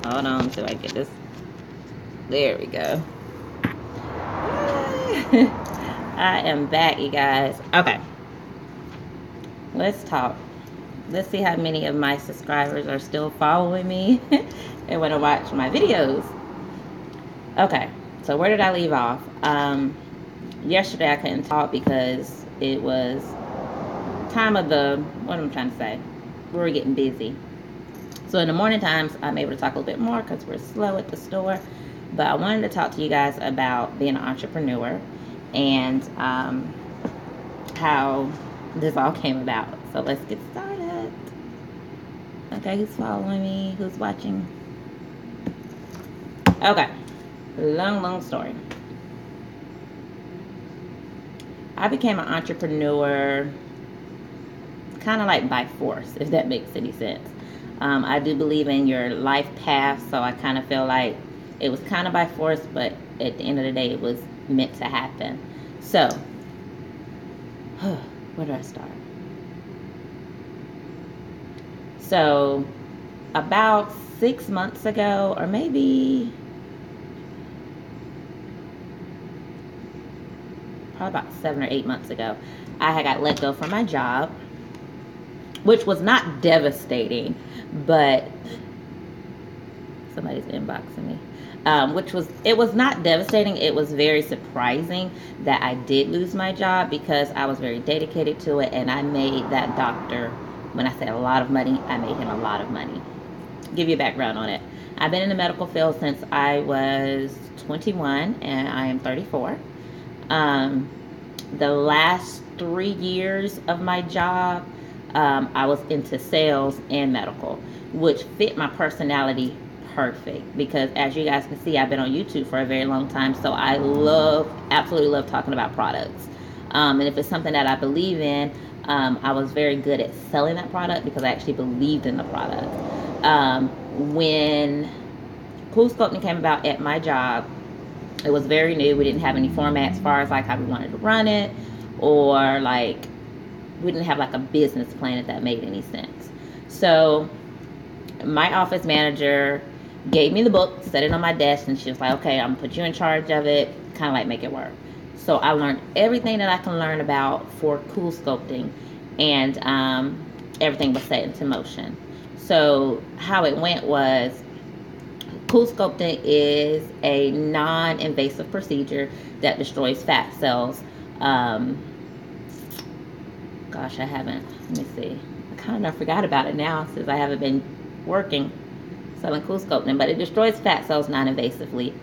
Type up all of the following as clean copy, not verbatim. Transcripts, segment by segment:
Hold on till I get this. There we go. I am back, you guys. Okay. Let's talk. Let's see how many of my subscribers are still following me and want to watch my videos. Okay. So where did I leave off? Yesterday I couldn't talk because it was time of the, what am I trying to say? We were getting busy. So in the morning times, I'm able to talk a little bit more because we're slow at the store. But I wanted to talk to you guys about being an entrepreneur and how this all came about. So let's get started. Okay, who's following me? Who's watching? Okay, long story. I became an entrepreneur kind of like by force, if that makes any sense. I do believe in your life path, so I kind of feel like it was kind of by force, but at the end of the day, it was meant to happen. So, where do I start? So, about 6 months ago, or maybe probably about 7 or 8 months ago, I had got let go from my job, which was not devastating, but somebody's inboxing me. It was not devastating. It was very surprising that I did lose my job because I was very dedicated to it, and I made that doctor, when I say a lot of money, I made him a lot of money. Give you a background on it. I've been in the medical field since I was 21, and I am 34. The last 3 years of my job, I was into sales and medical, which fit my personality perfect because, as you guys can see, I've been on YouTube for a very long time, so I absolutely love talking about products. And if it's something that I believe in, I was very good at selling that product because I actually believed in the product. When CoolSculpting came about at my job, it was very new. We didn't have any format as far as like how we wanted to run it, or like we didn't have like a business plan, if that made any sense. So my office manager gave me the book, set it on my desk, and she was like, okay, I'm gonna put you in charge of it, kind of like make it work. So I learned everything that I can learn about for CoolSculpting, and everything was set into motion. So how it went was, CoolSculpting is a non-invasive procedure that destroys fat cells. Gosh, I haven't, let me see. I kind of forgot about it now since I haven't been working selling CoolSculpting, but it destroys fat cells non-invasively.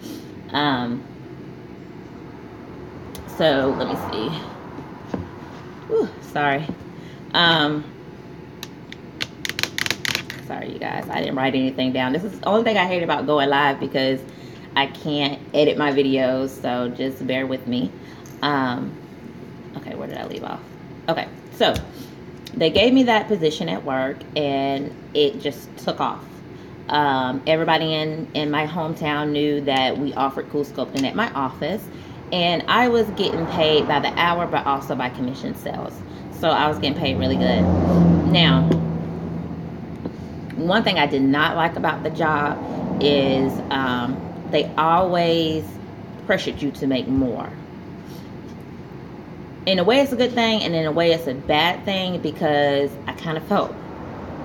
So let me see. Whew, sorry. Sorry, you guys. I didn't write anything down. This is the only thing I hate about going live because I can't edit my videos, so just bear with me. Okay, where did I leave off? Okay, so they gave me that position at work, and it just took off. Everybody in my hometown knew that we offered CoolSculpting at my office, and I was getting paid by the hour, but also by commission sales. So I was getting paid really good. Now, one thing I did not like about the job is they always pressured you to make more. In a way, it's a good thing, and in a way, it's a bad thing because I kind of felt,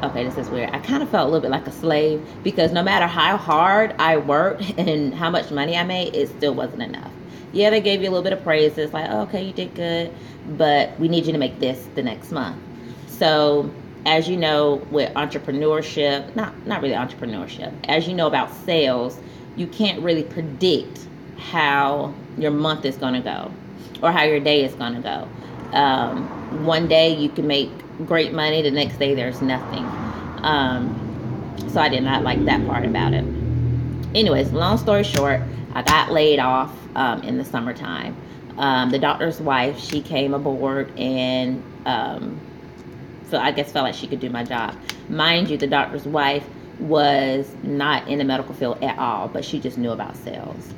okay, this is weird. I kind of felt a little bit like a slave because no matter how hard I worked and how much money I made, it still wasn't enough. Yeah, they gave you a little bit of praises, like, oh, okay, you did good, but we need you to make this the next month. So, as you know, with entrepreneurship, not really entrepreneurship, as you know about sales, you can't really predict how your month is going to go or how your day is going to go. One day you can make great money, the next day there's nothing. So I did not like that part about it. Anyways, long story short, I got laid off in the summertime. The doctor's wife, she came aboard and so I guess felt like she could do my job. Mind you, the doctor's wife was not in the medical field at all, but she just knew about sales.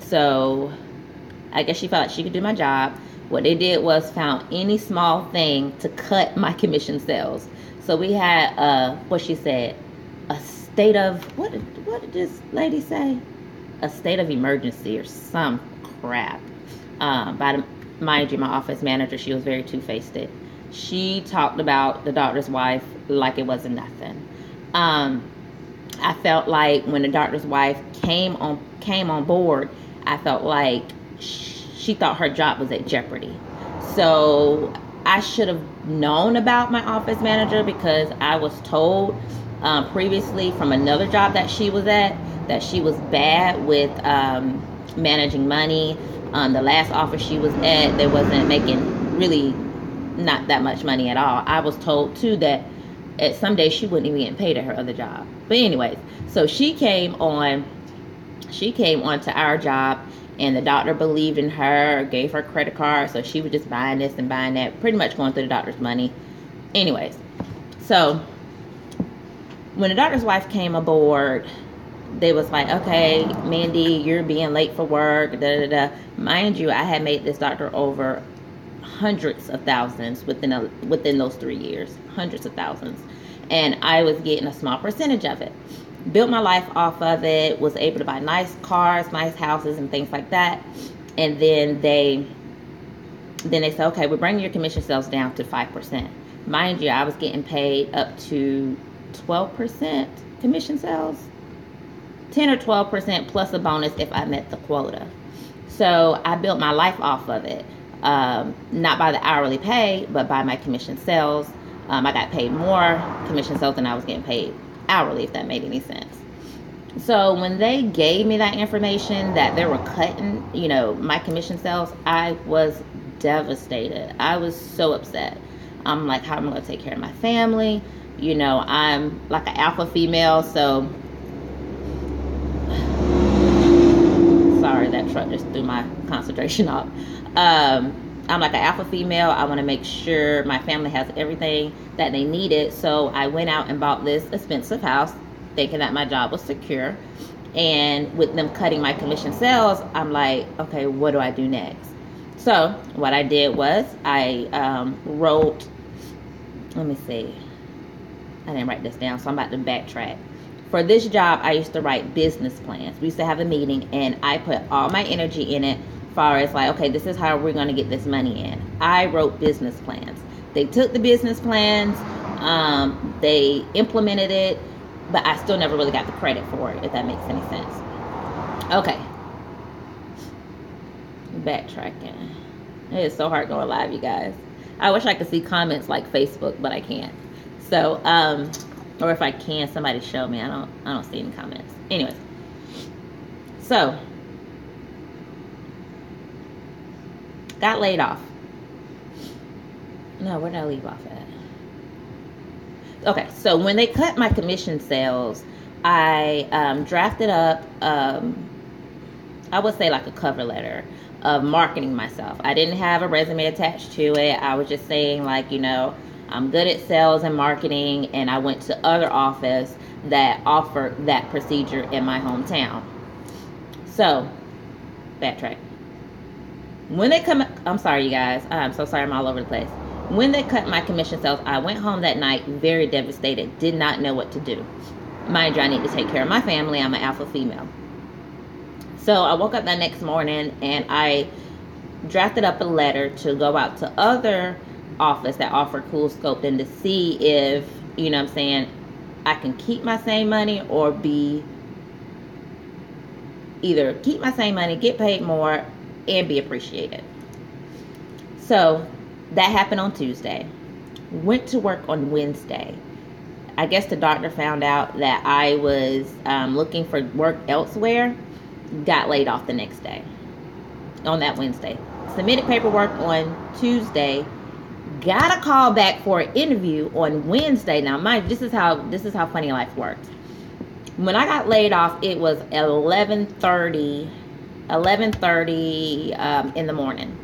So I guess she felt like she could do my job. What they did was found any small thing to cut my commission sales. So we had, what she said, a state of, what did this lady say? A state of emergency or some crap. Mind you, my office manager, she was very two-faced. She talked about the doctor's wife like it wasn't nothing. I felt like when the doctor's wife came on board, I felt like she thought her job was at jeopardy. So I should have known about my office manager, because I was told previously from another job that she was at that she was bad with managing money. The last office she was at, they wasn't making really not that much money at all. I was told too that at some days she wouldn't even get paid at her other job. But anyways, so she came on to our job, and the doctor believed in her, gave her credit card, so she was just buying this and buying that, pretty much going through the doctor's money. Anyways, so when the doctor's wife came aboard, they was like, okay, Mandy, you're being late for work, da da da. Mind you, I had made this doctor over hundreds of thousands within those 3 years, hundreds of thousands, and I was getting a small percentage of it. Built my life off of it, was able to buy nice cars, nice houses, and things like that. And then they said, okay, we're bringing your commission sales down to 5%. Mind you, I was getting paid up to 12% commission sales, 10 or 12% plus a bonus if I met the quota. So I built my life off of it, not by the hourly pay, but by my commission sales. I got paid more commission sales than I was getting paid hourly, if that made any sense. So when they gave me that information that they were cutting, my commission sales, I was devastated. I was so upset. I'm like, how am I going to take care of my family? I'm like an alpha female, so sorry, that truck just threw my concentration off. I'm like an alpha female. I want to make sure my family has everything that they needed. So I went out and bought this expensive house, thinking that my job was secure. And with them cutting my commission sales, I'm like, okay, what do I do next? So what I did was I wrote, let me see. I didn't write this down, so I'm about to backtrack. For this job, I used to write business plans. We used to have a meeting, and I put all my energy in it, as far as like, okay, this is how we're going to get this money in. I wrote business plans. They took the business plans, they implemented it, but I still never really got the credit for it, if that makes any sense. Okay. Backtracking. It is so hard going live, you guys. I wish I could see comments like Facebook, but I can't. So, or if I can, somebody show me. I don't see any comments. Anyways. So, got laid off. No, where did I leave off at? Okay, so when they cut my commission sales, I drafted up, I would say like a cover letter of marketing myself. I didn't have a resume attached to it. I was just saying like, I'm good at sales and marketing, and I went to other office that offered that procedure in my hometown. So, backtrack. When they come, I'm sorry, you guys. I'm so sorry, I'm all over the place. When they cut my commission sales, I went home that night very devastated, did not know what to do. Mind you, I need to take care of my family. I'm an alpha female. So I woke up that next morning and I drafted up a letter to go out to other office that offer CoolScope and to see if, I can keep my same money or either keep my same money, get paid more, and be appreciated. So that happened on Tuesday. Went to work on Wednesday. I guess the doctor found out that I was looking for work elsewhere. Got laid off the next day on that Wednesday. Submitted paperwork on Tuesday. Got a call back for an interview on Wednesday. Now, this is how funny life works. When I got laid off, it was 11:30 in the morning.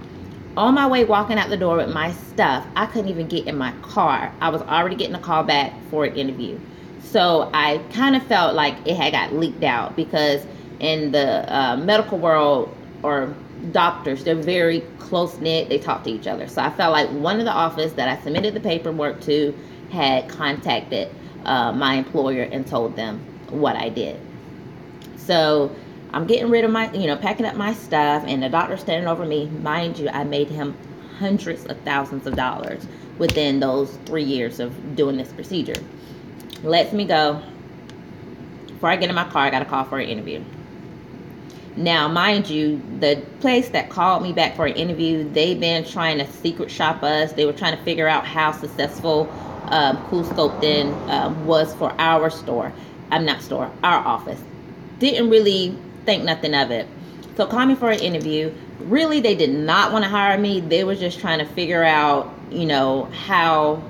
On my way walking out the door with my stuff, I couldn't even get in my car. I was already getting a call back for an interview. So I kind of felt like it had got leaked out, because in the medical world, or doctors, they're very close-knit. They talk to each other. So I felt like one of the office that I submitted the paperwork to had contacted my employer and told them what I did. So I'm getting rid of my, packing up my stuff, and the doctor standing over me. Mind you, I made him hundreds of thousands of dollars within those 3 years of doing this procedure. Lets me go. Before I get in my car, I got a call for an interview. Now, mind you, the place that called me back for an interview, they've been trying to secret shop us. They were trying to figure out how successful CoolSculpting was for our store. Our office. Didn't really think nothing of it. So called me for an interview. Really, they did not want to hire me. They were just trying to figure out, how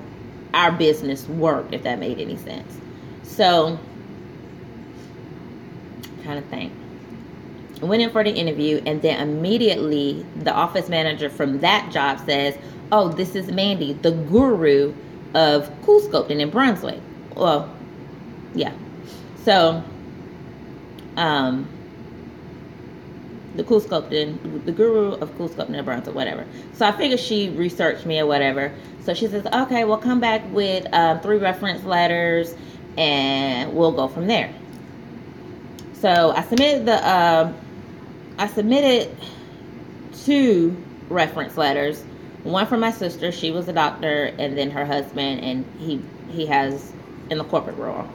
our business worked, if that made any sense. So, trying to think. I went in for the interview, and then immediately the office manager from that job says, "Oh, this is Mandy, the guru of CoolSculpting in Brunswick." Well, yeah. So, the guru of CoolSculpting in Brunswick, whatever. So I figured she researched me or whatever. So she says, "Okay, we'll come back with 3 reference letters, and we'll go from there." So I submitted 2 reference letters. One from my sister, she was a doctor, and then her husband, and he has in the corporate world.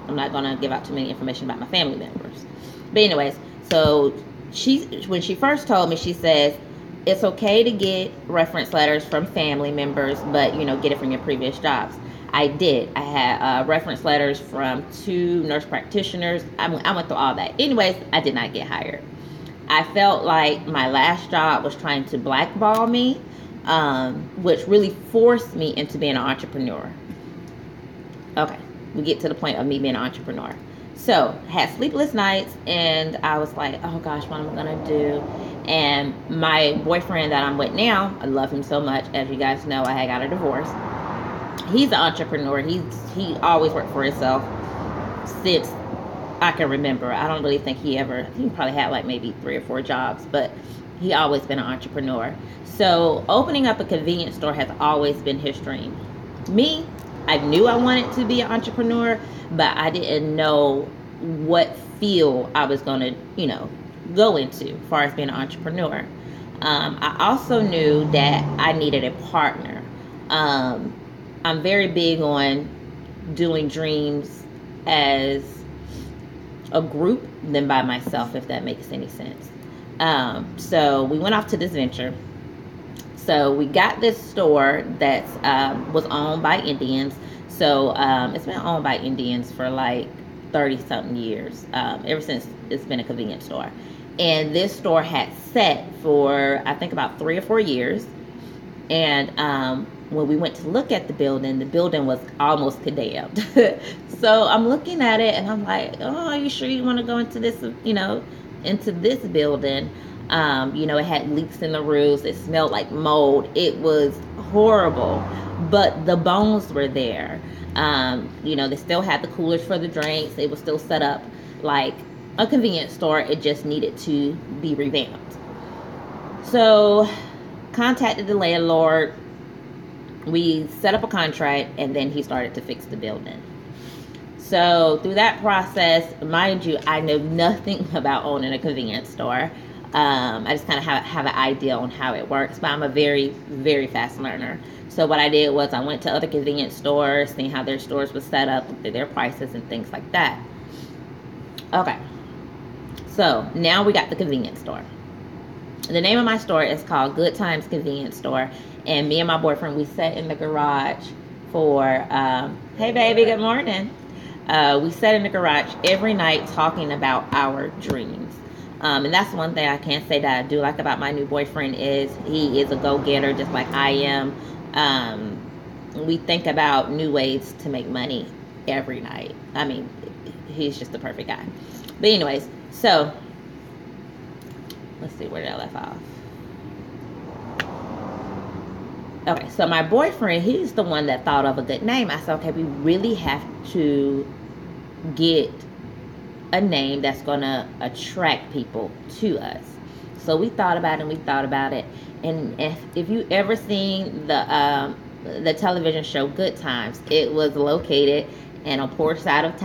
I'm not gonna give out too many information about my family members. But anyways, so when she first told me, she says it's okay to get reference letters from family members, but get it from your previous jobs. I did. I had reference letters from 2 nurse practitioners. I went through all that. Anyways, I did not get hired. I felt like my last job was trying to blackball me, which really forced me into being an entrepreneur. Okay, we get to the point of me being an entrepreneur. So, had sleepless nights, and I was like, oh gosh, what am I going to do? And my boyfriend that I'm with now, I love him so much. As you guys know, I had got a divorce. He's an entrepreneur. He always worked for himself since I can remember. I don't really think he probably had like maybe 3 or 4 jobs, but he always been an entrepreneur. So opening up a convenience store has always been his dream. Me, I knew I wanted to be an entrepreneur, but I didn't know what field I was going to, go into as far as being an entrepreneur. I also knew that I needed a partner. I'm very big on doing dreams as a group than by myself, if that makes any sense. So we went off to this venture. So we got this store that was owned by Indians. So it's been owned by Indians for like 30-something years, ever since it's been a convenience store. And this store had sat for, I think, about 3 or 4 years. And when we went to look at the building was almost condemned. So I'm looking at it, and I'm like, oh, are you sure you want to go into this, into this building? It had leaks in the roofs. It smelled like mold. It was horrible, but the bones were there. They still had the coolers for the drinks. It was still set up like a convenience store. It just needed to be revamped. So contacted the landlord. We set up a contract, and then he started to fix the building. So through that process, mind you, I know nothing about owning a convenience store. I just kind of have an idea on how it works, but I'm a very, very fast learner. So what I did was I went to other convenience stores, seeing how their stores were set up, their prices and things like that. Okay, so now we got the convenience store. The name of my store is called Good Times Convenience Store, and me and my boyfriend, we sat in the garage for, hey baby, good morning. We sat in the garage every night talking about our dreams. And that's one thing I can say that I do like about my new boyfriend is he is a go-getter just like I am. We think about new ways to make money every night. I mean, he's just the perfect guy. But anyways, so let's see, where did I left off? Okay, so my boyfriend, he's the one that thought of a good name. I said, okay, we really have to get a name that's going to attract people to us. So we thought about it. And if you ever seen the television show Good Times, it was located and on poor side of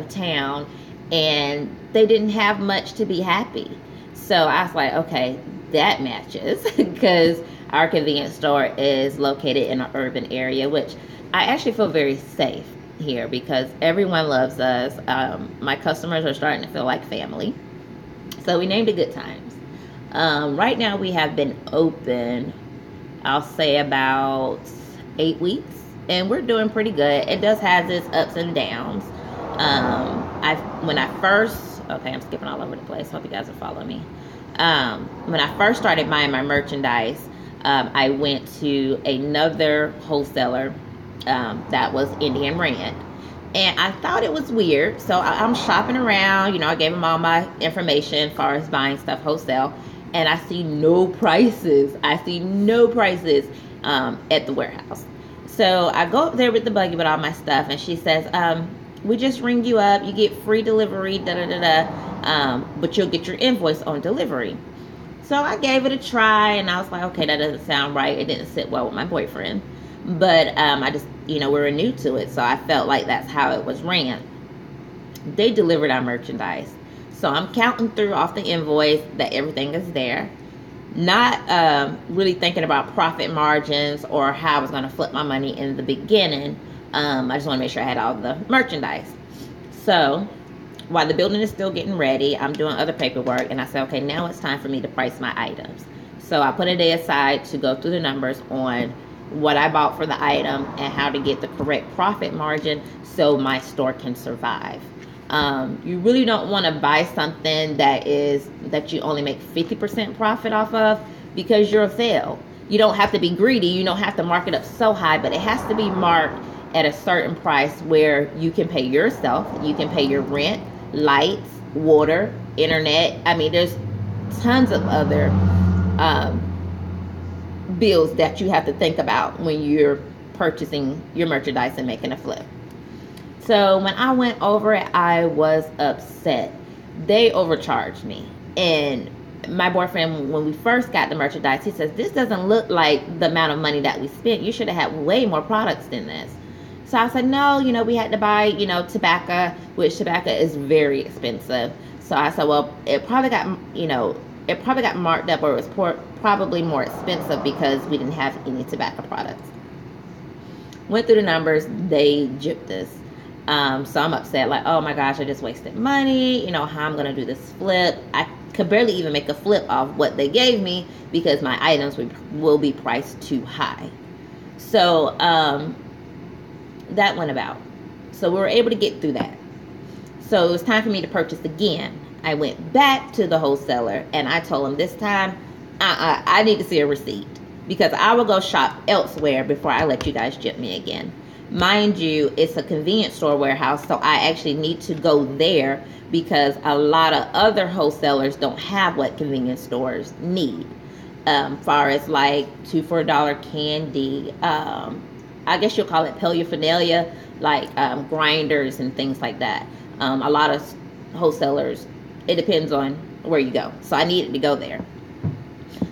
town, and they didn't have much to be happy. So I was like, okay, that matches because our convenience store is located in an urban area, which I actually feel very safe here because everyone loves us. My customers are starting to feel like family. So we named it Good Times. Right now we have been open, I'll say about 8 weeks, and we're doing pretty good. It does have its ups and downs. I when I first okay, I'm skipping all over the place. Hope you guys are following me. When I first started buying my merchandise, I went to another wholesaler that was Indian Rand. And I thought it was weird. So I'm shopping around. I gave them all my information as far as buying stuff wholesale. And I see no prices. At the warehouse. So I go up there with the buggy with all my stuff. And she says, we just ring you up. You get free delivery, but you'll get your invoice on delivery. So I gave it a try, and I was like, okay, that doesn't sound right. It didn't sit well with my boyfriend. But I just, we were new to it, so I felt like that's how it was ran. They delivered our merchandise. So I'm counting through off the invoice that everything is there. Not really thinking about profit margins or how I was going to flip my money in the beginning. I just want to make sure I had all the merchandise. So while the building is still getting ready, I'm doing other paperwork, and I said, okay, now it's time for me to price my items. So I put a day aside to go through the numbers on what I bought for the item and how to get the correct profit margin so my store can survive. You really don't want to buy something that you only make 50% profit off of, because you'll fail. You don't have to be greedy. You don't have to mark it up so high, but it has to be marked at a certain price where you can pay yourself, you can pay your rent, lights, water, internet. I mean, there's tons of other bills that you have to think about when you're purchasing your merchandise and making a flip. So when I went over it, I was upset. They overcharged me. And my boyfriend, when we first got the merchandise, he says, this doesn't look like the amount of money that we spent. You should have had way more products than this. So I said, no, we had to buy, tobacco, which tobacco is very expensive. So I said, well, it probably got marked up, or it was probably more expensive because we didn't have any tobacco products. Went through the numbers, they gypped us. So I'm upset, like, oh my gosh, I just wasted money. How I'm going to do this flip. I could barely even make a flip off what they gave me because my items will be priced too high. So that went about. So we were able to get through that. So it was time for me to purchase again. I went back to the wholesaler and I told him this time, I need to see a receipt because I will go shop elsewhere before I let you guys gyp me again. Mind you, it's a convenience store warehouse, so I actually need to go there because a lot of other wholesalers don't have what convenience stores need. Far as like 2 for $1 candy, I guess you'll call it paraphernalia, like grinders and things like that. A lot of wholesalers, it depends on where you go. So I needed to go there.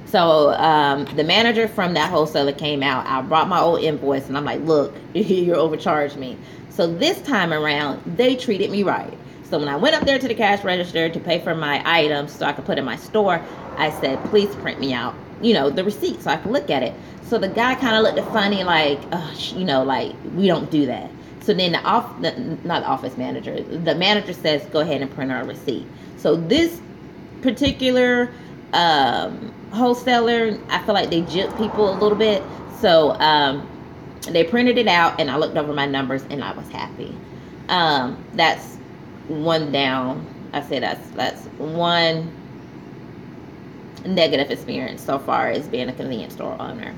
So the manager from that wholesaler came out. I brought my old invoice and I'm like, look, you overcharged me. So this time around, they treated me right. So when I went up there to the cash register to pay for my items so I could put in my store, I said, please print me out, the receipt so I can look at it. So the guy kind of looked funny, like, like, we don't do that. So then not the office manager, the manager says, go ahead and print our receipt. So this particular wholesaler, I feel like they gypped people a little bit. So they printed it out and I looked over my numbers and I was happy. That's one down. I say that's one negative experience so far as being a convenience store owner.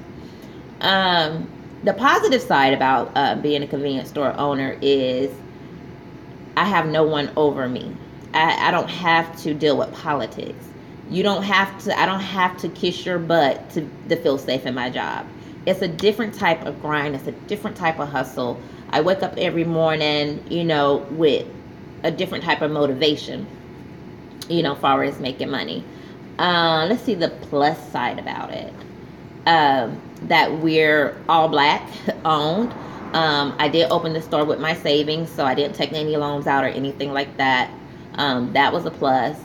The positive side about being a convenience store owner is I have no one over me. I don't have to deal with politics. I don't have to kiss your butt to feel safe in my job. It's a different type of grind. It's a different type of hustle. I wake up every morning, with a different type of motivation, far as making money. Let's see the plus side about it. That we're all black owned. I did open the store with my savings, so I didn't take any loans out or anything like that. That was a plus.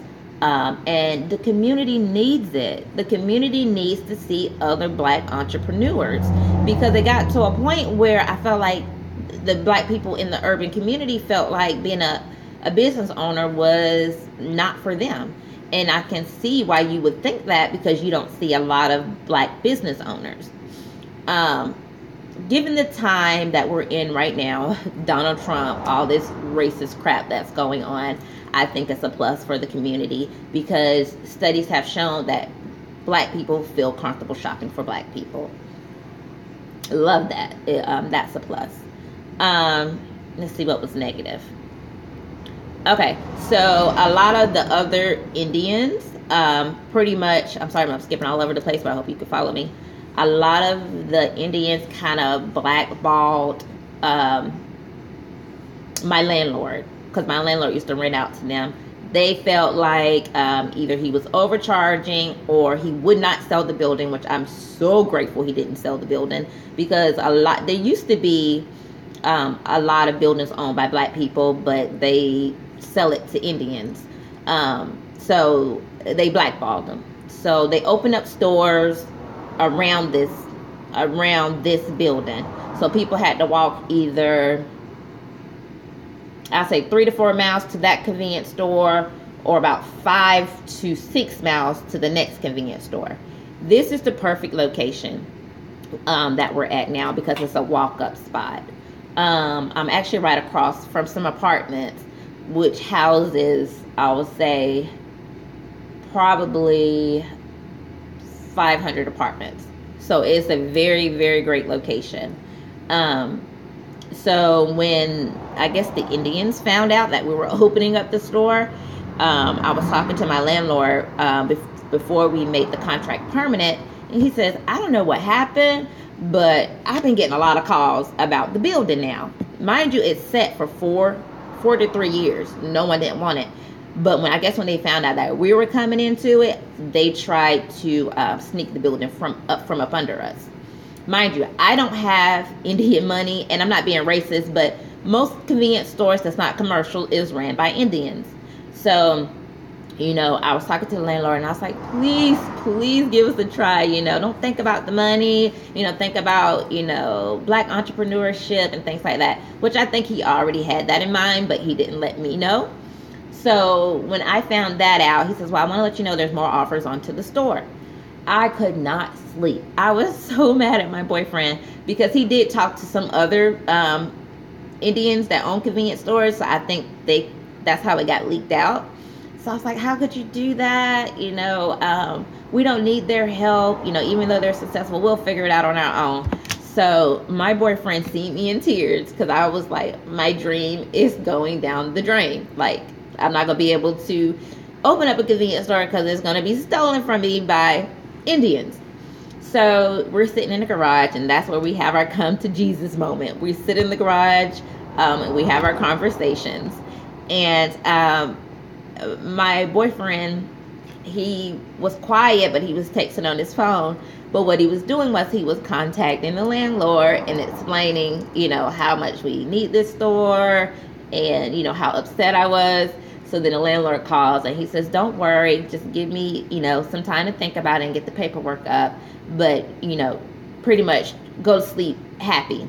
And the community needs it. The community needs to see other black entrepreneurs, because it got to a point where I felt like the black people in the urban community felt like being a business owner was not for them. And I can see why you would think that, because you don't see a lot of black business owners. Given the time that we're in right now, Donald Trump, all this racist crap that's going on, I think it's a plus for the community, because studies have shown that black people feel comfortable shopping for black people. Love that. That's a plus. Let's see what was negative. Okay, so a lot of the other Indians, pretty much, I'm sorry I'm skipping all over the place, but I hope you can follow me. A lot of the Indians kind of blackballed my landlord, because my landlord used to rent out to them. They felt like either he was overcharging or he would not sell the building, which I'm so grateful he didn't sell the building, because there used to be a lot of buildings owned by black people, but they sell it to Indians. So they blackballed them. So they opened up stores around this building. So people had to walk either, I'll say 3 to 4 miles to that convenience store, or about 5 to 6 miles to the next convenience store. This is the perfect location that we're at now, because it's a walk-up spot. I'm actually right across from some apartments, which houses, I would say, probably 500 apartments. So it's a very, very great location. So when, I guess, the Indians found out that we were opening up the store, I was talking to my landlord before we made the contract permanent, and he says, I don't know what happened, but I've been getting a lot of calls about the building now. Mind you, it's set for 4 to 3 years. No one didn't want it. But when they found out that we were coming into it, they tried to sneak the building from up under us. Mind you, I don't have Indian money, and I'm not being racist, but most convenience stores that's not commercial is ran by Indians. So, I was talking to the landlord, and I was like, please give us a try. Don't think about the money. Think about, black entrepreneurship and things like that, which I think he already had that in mind, but he didn't let me know. So when I found that out, he says, well, I want to let you know there's more offers onto the store. I could not sleep. I was so mad at my boyfriend, because he did talk to some other Indians that own convenience stores. So I think that's how it got leaked out. So I was like, how could you do that? We don't need their help. Even though they're successful, we'll figure it out on our own. So my boyfriend seen me in tears, because I was like, my dream is going down the drain. Like, I'm not going to be able to open up a convenience store, because it's going to be stolen from me by Indians. So we're sitting in the garage, and that's where we have our come to Jesus moment. We sit in the garage, and we have our conversations. And my boyfriend, he was quiet, but he was texting on his phone. But what he was doing was he was contacting the landlord and explaining, how much we need this store, and, how upset I was. So then the landlord calls, and he says, don't worry, just give me, some time to think about it and get the paperwork up. But, pretty much go to sleep happy.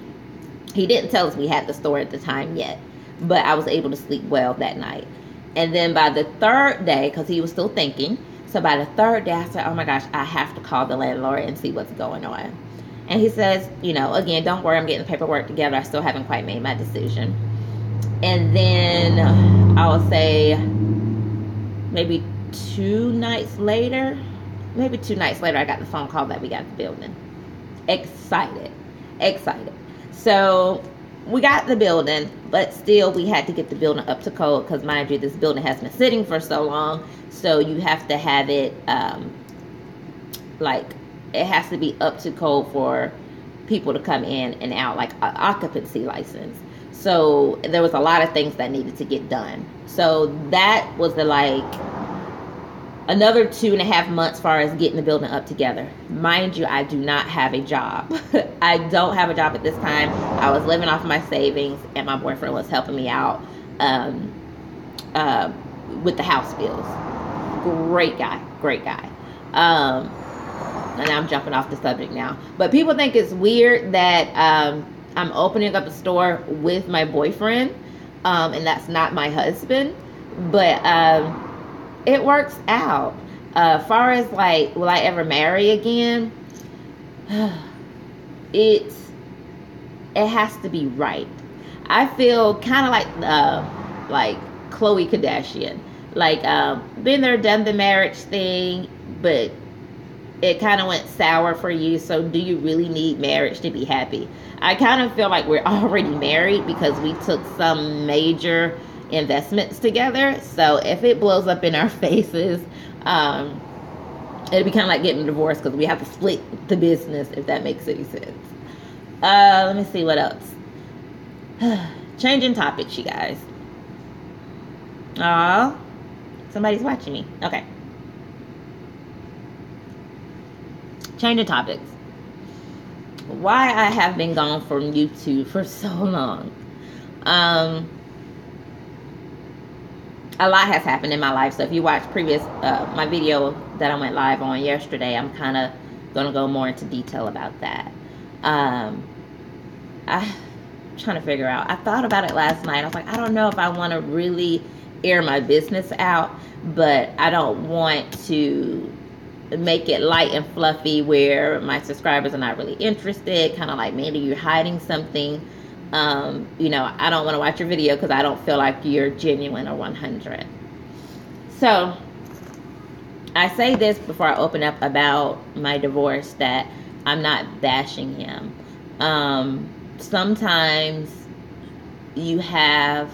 He didn't tell us we had the store at the time yet, but I was able to sleep well that night. And then by the third day, because he was still thinking, so by the third day, I said, oh my gosh, I have to call the landlord and see what's going on. And he says, again, don't worry, I'm getting the paperwork together. I still haven't quite made my decision. And then I will say maybe 2 nights later, I got the phone call that we got the building. Excited. So we got the building, but still we had to get the building up to code, because mind you, this building has been sitting for so long. So you have to have it, it has to be up to code for people to come in and out, like an occupancy license. So there was a lot of things that needed to get done. So that was the another 2.5 months as far as getting the building up together. Mind you, I do not have a job. I don't have a job at this time. I was living off my savings, and my boyfriend was helping me out with the house bills. Great guy. And I'm jumping off the subject now. But people think it's weird that I'm opening up a store with my boyfriend, and that's not my husband. But it works out. Far as like, will I ever marry again? It has to be right. I feel kind of like Khloe Kardashian. Like, been there, done the marriage thing, but it kind of went sour for you. So do you really need marriage to be happy? I kind of feel like we're already married because we took some major investments together. So if it blows up in our faces, it'd be kind of like getting a divorce because we have to split the business, if that makes any sense. Let me see what else. Changing topics, you guys. Aw, somebody's watching me. Okay. Changing topics. Why I have been gone from YouTube for so long. A lot has happened in my life. So if you watch previous my video that I went live on yesterday, I'm kind of gonna go more into detail about that. I'm trying to figure out. I thought about it last night. I was like, I don't know if I want to really air my business out, but I don't want to make it light and fluffy where my subscribers are not really interested. Kind of like, maybe you're hiding something. I don't want to watch your video because I don't feel like you're genuine or 100. So I say this before I open up about my divorce, that I'm not bashing him. Sometimes you have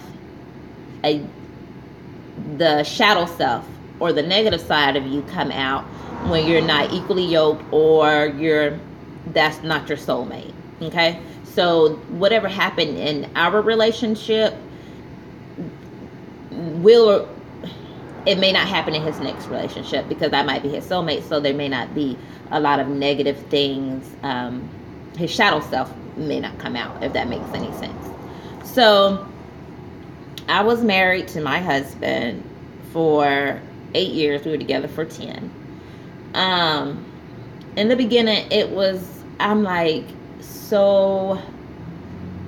the shadow self or the negative side of you come out when you're not equally yoked, or that's not your soulmate. Okay, so whatever happened in our relationship it may not happen in his next relationship, because I might be his soulmate, so there may not be a lot of negative things. His shadow self may not come out, if that makes any sense. So I was married to my husband for 8 years. We were together for 10. In the beginning, I'm like so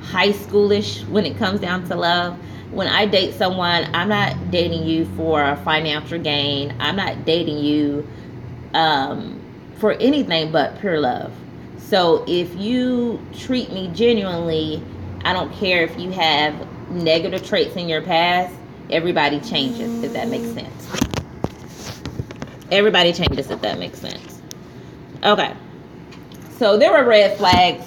high schoolish when it comes down to love. When I date someone, I'm not dating you for financial gain. I'm not dating you for anything but pure love. So if you treat me genuinely, I don't care if you have negative traits in your past. Everybody changes, if that makes sense. Everybody changes, if that makes sense. Okay. So there were red flags.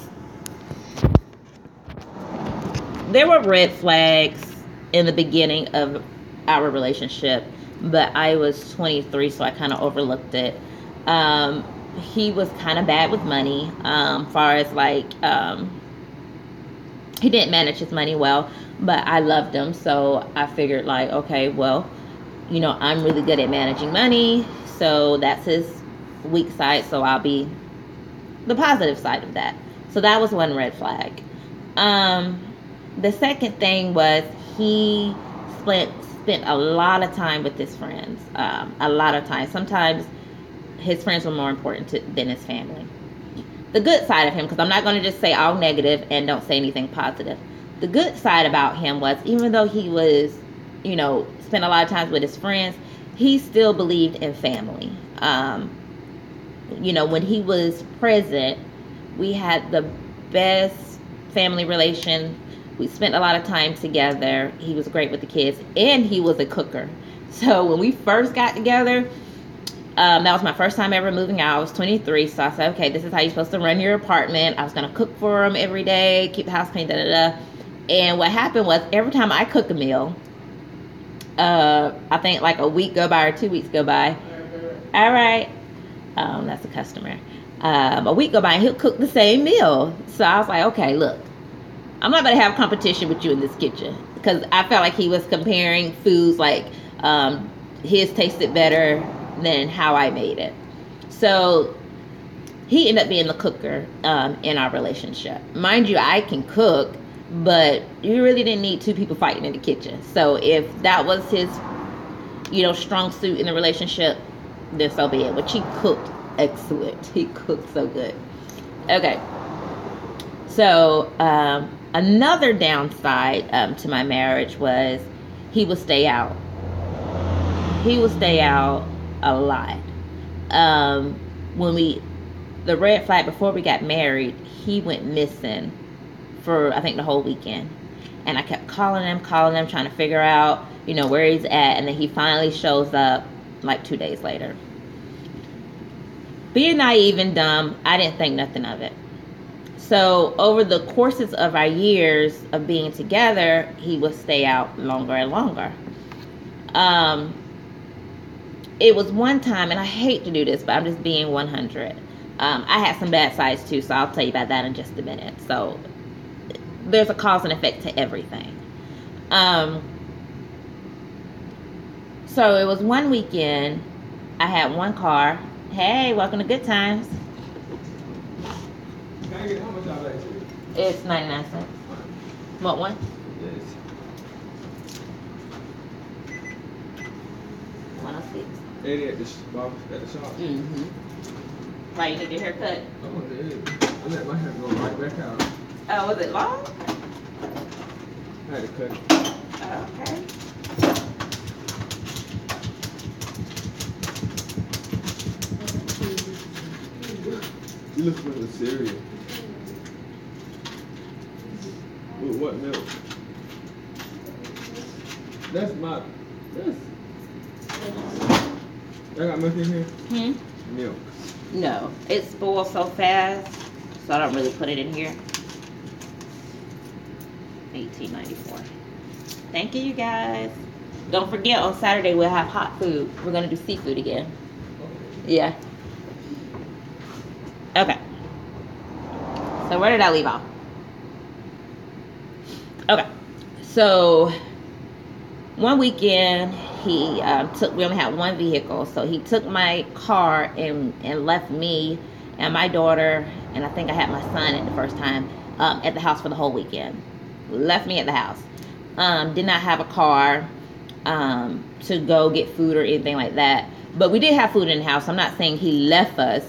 There were red flags in the beginning of our relationship, but I was 23, so I kind of overlooked it. He was kind of bad with money, far as he didn't manage his money well, but I loved him, so I figured like, okay, well, I'm really good at managing money, so that's his weak side, so I'll be the positive side of that. So that was one red flag. The second thing was he spent a lot of time with his friends. A lot of time. Sometimes his friends were more important than his family. The good side of him, because I'm not going to just say all negative and don't say anything positive. The good side about him was, even though he was, spent a lot of time with his friends, he still believed in family. When he was present, we had the best family relation. We spent a lot of time together. He was great with the kids, and he was a cooker. So when we first got together, that was my first time ever moving out. I was 23, so I said, okay, this is how you're supposed to run your apartment. I was going to cook for him every day, keep the house clean, da-da-da. And what happened was, every time I cook a meal, I think like a week go by or 2 weeks go by. All right. That's a customer. A week go by and he'll cook the same meal. So I was like, okay, look, I'm not going to have competition with you in this kitchen, because I felt like he was comparing foods, like his tasted better than how I made it. So he ended up being the cooker in our relationship. Mind you, I can cook, but you really didn't need two people fighting in the kitchen. So if that was his, strong suit in the relationship, then so be it. But he cooked excellent. He cooked so good. Okay. So another downside to my marriage was he would stay out. He would stay out a lot. The red flag before we got married, he went missing for I think the whole weekend, and I kept calling him, trying to figure out where he's at, and then he finally shows up like 2 days later. Being naive and dumb, I didn't think nothing of it. So over the courses of our years of being together, he would stay out longer and longer. It was one time, and I hate to do this, but I'm just being 100. I had some bad sides too, so I'll tell you about that in just a minute. So there's a cause and effect to everything. So it was one weekend. I had one car. Hey, welcome to Good Times. Can I get how much I like to? It's 99 cents. What one? Yes. 106. 80 at the shop. Mm-hmm. Why, you need your hair cut? Oh, dude. I let my hair go right back out. Oh, was it long? I had to cut it. Oh, okay. You look for the cereal. With what milk? That's. I got milk in here? Milk. No, it spoils so fast, so I don't really put it in here. $18.94. Thank you, you guys. Don't forget, on Saturday we'll have hot food. We're gonna do seafood again. Yeah. Okay. So where did I leave off? Okay. So one weekend we only had one vehicle, so he took my car and left me and my daughter, and I think I had my son at the first time, at the house for the whole weekend. Left me at the house. Did not have a car to go get food or anything like that, but we did have food in the house. I'm not saying he left us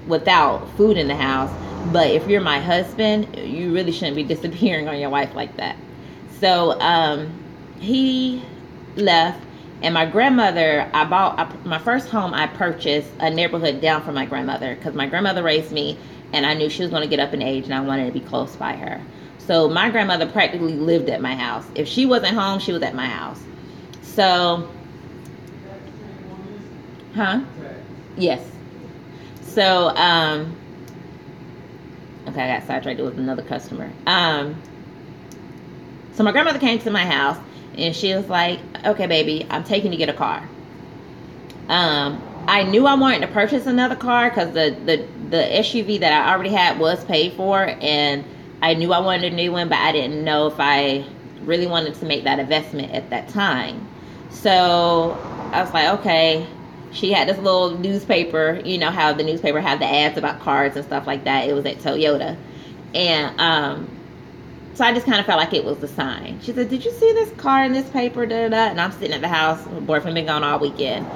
without food in the house, but if you're my husband, you really shouldn't be disappearing on your wife like that. So he left, and my grandmother, my first home I purchased a neighborhood down from my grandmother, because my grandmother raised me, and I knew she was going to get up in age, and I wanted to be close by her. So my grandmother practically lived at my house. If she wasn't home, she was at my house. So, yes. So, okay, I got sidetracked with another customer. So my grandmother came to my house, and she was like, okay, baby, I'm taking you to get a car. I knew I wanted to purchase another car because the SUV that I already had was paid for, and I knew I wanted a new one, but I didn't know if I really wanted to make that investment at that time. So I was like, okay. She had this little newspaper, you know how the newspaper had the ads about cars and stuff like that. It was at Toyota. And so I just kind of felt like it was the sign. She said, did you see this car in this paper? Da, da, da. And I'm sitting at the house. My boyfriend been gone all weekend.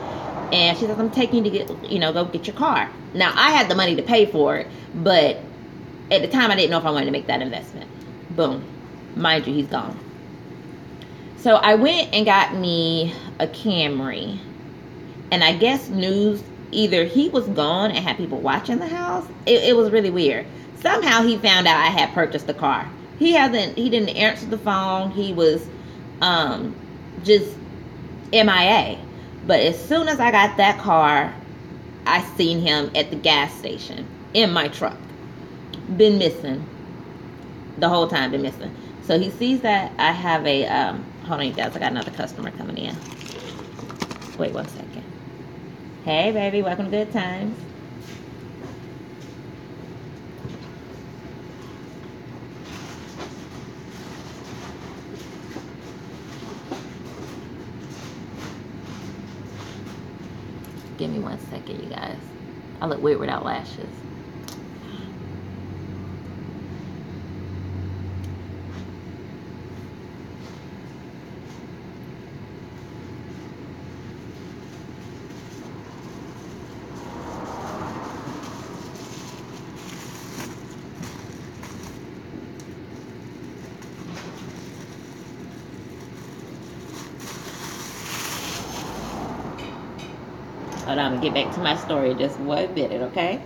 And she says, I'm taking you to go get your car. Now, I had the money to pay for it, but at the time I didn't know if I wanted to make that investment. Boom. Mind you, he's gone. So I went and got me a Camry. And I guess news, either he was gone and had people watching the house. It was really weird. Somehow he found out I had purchased the car. He didn't answer the phone. He was just MIA. But as soon as I got that car, I seen him at the gas station in my truck. Been missing the whole time. Been missing. So he sees that I have a hold on, you guys. I got another customer coming in. Wait 1 second. Hey, baby, welcome to Good Times. Give me 1 second, you guys. I look weird without lashes. Hold on, I'm gonna get back to my story just 1 minute, okay?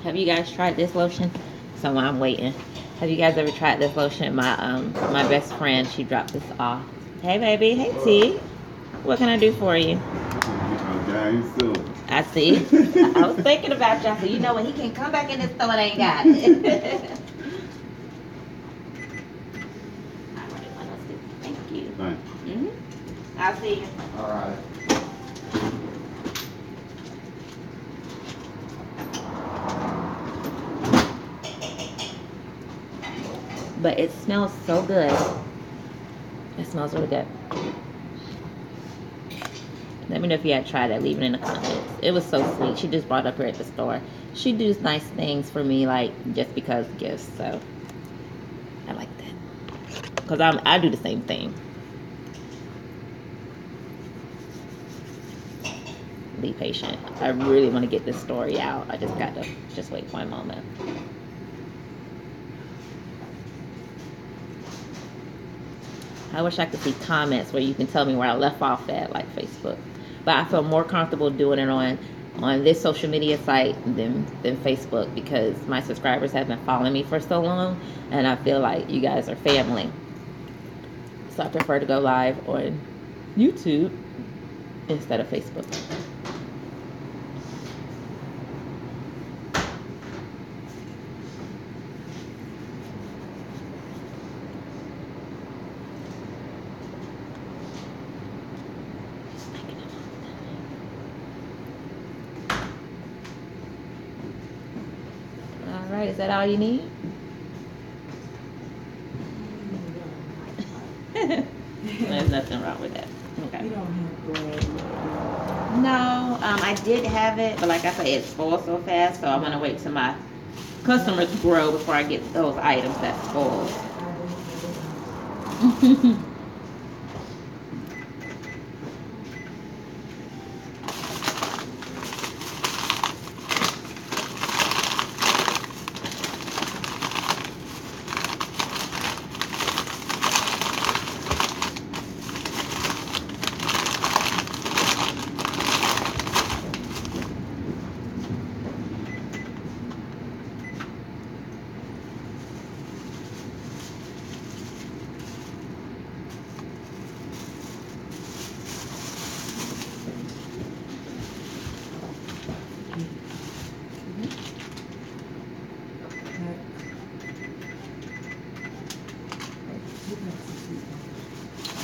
Have you guys tried this lotion? So while I'm waiting, have you guys ever tried this lotion? My best friend, she dropped this off. Hey baby, hey T. What can I do for you? I see. I was thinking about y'all. So you know when he can come back in this store and ain't got it. Thank you. Fine. I'll see you. All right. But it smells so good. It smells really good. Let me know if you had tried it. Leave it in the comments. It was so sweet. She just brought up here at the store. She does nice things for me, like just because gifts. So I like that. Because I do the same thing. Be patient. I really want to get this story out. I just got to just wait for a moment. I wish I could see comments where you can tell me where I left off at, like Facebook. But I feel more comfortable doing it on this social media site than Facebook, because my subscribers have been following me for so long, and I feel like you guys are family. So I prefer to go live on YouTube instead of Facebook. Alright, is that all you need? There's nothing wrong with that. Okay. You don't have bread. No, I did have it, but like I said, it spoils so fast, so I'm gonna wait till my customers grow before I get those items that spoil.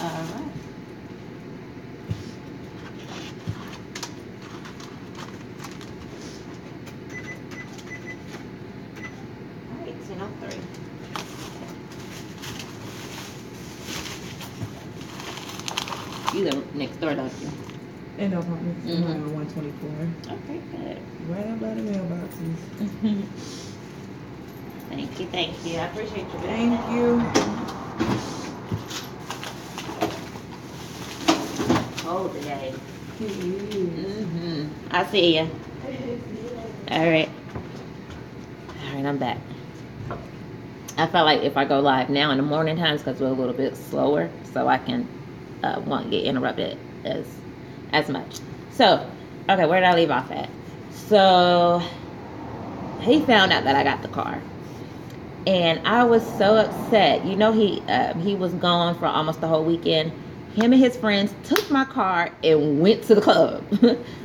Alright. Alright, 10:03. You live next door, don't you? In apartments, Mhm. on 124. Okay, good. Right up by the mailboxes. Thank you. I appreciate you. Thank you. Cold today. It is. I see ya. Alright. Alright, I'm back. I felt like if I go live now in the morning times, because we're a little bit slower, so I can won't get interrupted as much. So, okay, where did I leave off at? So, he found out that I got the car. And I was so upset. You know, he was gone for almost the whole weekend. Him and his friends took my car and went to the club.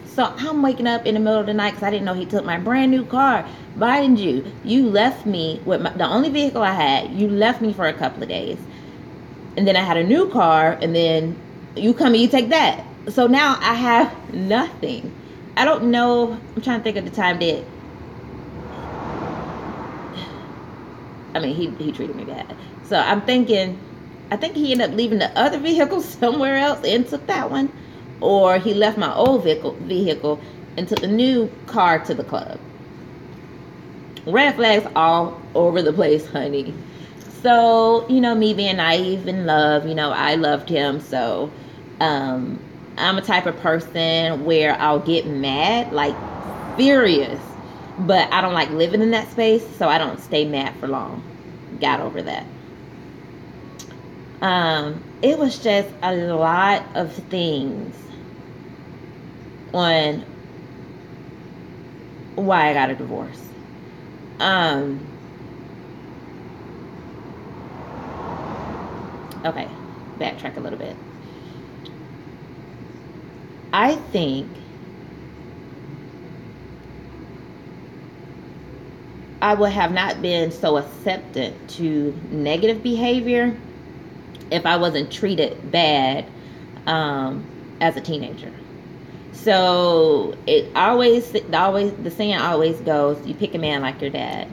So I'm waking up in the middle of the night because I didn't know he took my brand new car. Why didn't you? You left me with the only vehicle I had. You left me for a couple of days. And then I had a new car, and then you come and you take that. So now I have nothing. I don't know. I'm trying to think of the time that. I mean, he treated me bad. So I'm thinking, I think he ended up leaving the other vehicle somewhere else and took that one, or he left my old vehicle and took the new car to the club. Red flags all over the place, honey. So, me being naive in love, I loved him. So, I'm a type of person where I'll get mad, like furious, but I don't like living in that space, so I don't stay mad for long. Got over that. It was just a lot of things on why I got a divorce. Okay, backtrack a little bit. I think I would have not been so acceptant to negative behavior if I wasn't treated bad as a teenager. So the saying always goes, you pick a man like your dad.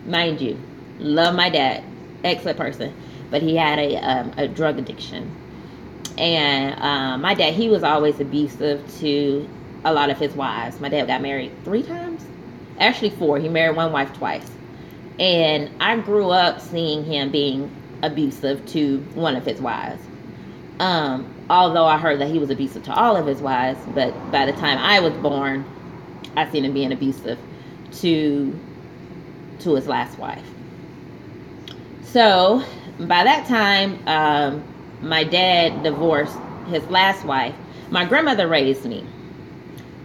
Mind you, love my dad, excellent person, but he had a drug addiction. And my dad, he was always abusive to a lot of his wives. My dad got married 3 times. Actually 4. He married one wife twice. And I grew up seeing him being abusive to one of his wives. Although I heard that he was abusive to all of his wives, but by the time I was born, I seen him being abusive to his last wife. So by that time, my dad divorced his last wife. My grandmother raised me.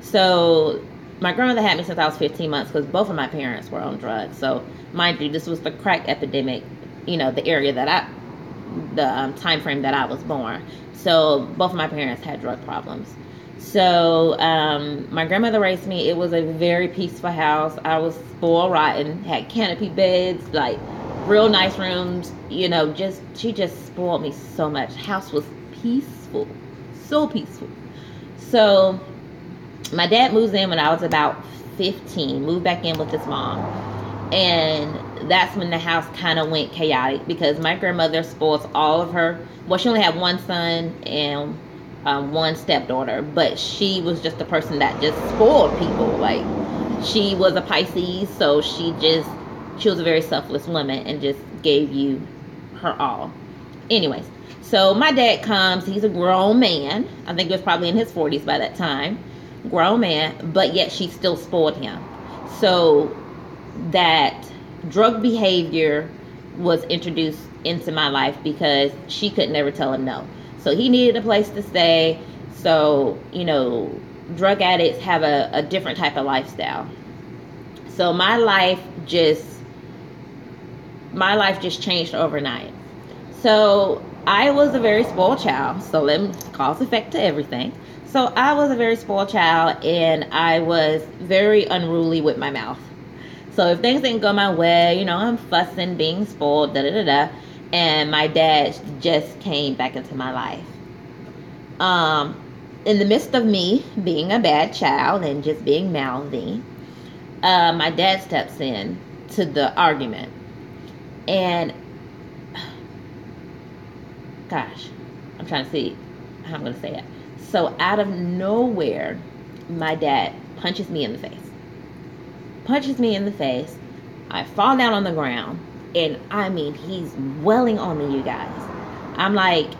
So my grandmother had me since I was 15 months because both of my parents were on drugs. So mind you, this was the crack epidemic, the area that the time frame that I was born. So both of my parents had drug problems. So my grandmother raised me. It was a very peaceful house. I was spoiled rotten, had canopy beds, like real nice rooms, she just spoiled me so much. House was peaceful, so peaceful. So my dad moves in when I was about 15, moved back in with his mom. And that's when the house kind of went chaotic because my grandmother spoils all of her. Well, she only had one son and one stepdaughter, but she was just the person that just spoiled people. Like, she was a Pisces, so she was a very selfless woman and just gave you her all. Anyways, so my dad comes. He's a grown man. I think he was probably in his 40s by that time. Grown man, but yet she still spoiled him. So that drug behavior was introduced into my life because she could never tell him no. So he needed a place to stay. So, drug addicts have a different type of lifestyle. So my life just changed overnight. So I was a very spoiled child. So let me cause effect to everything. So I was a very spoiled child, and I was very unruly with my mouth. So if things didn't go my way, I'm fussing, being spoiled, and my dad just came back into my life. In the midst of me being a bad child and just being mouthy, my dad steps in to the argument. And gosh, I'm trying to see how I'm going to say it. So out of nowhere, my dad punches me in the face. I fall down on the ground, and I mean, he's welling on me, you guys. I'm like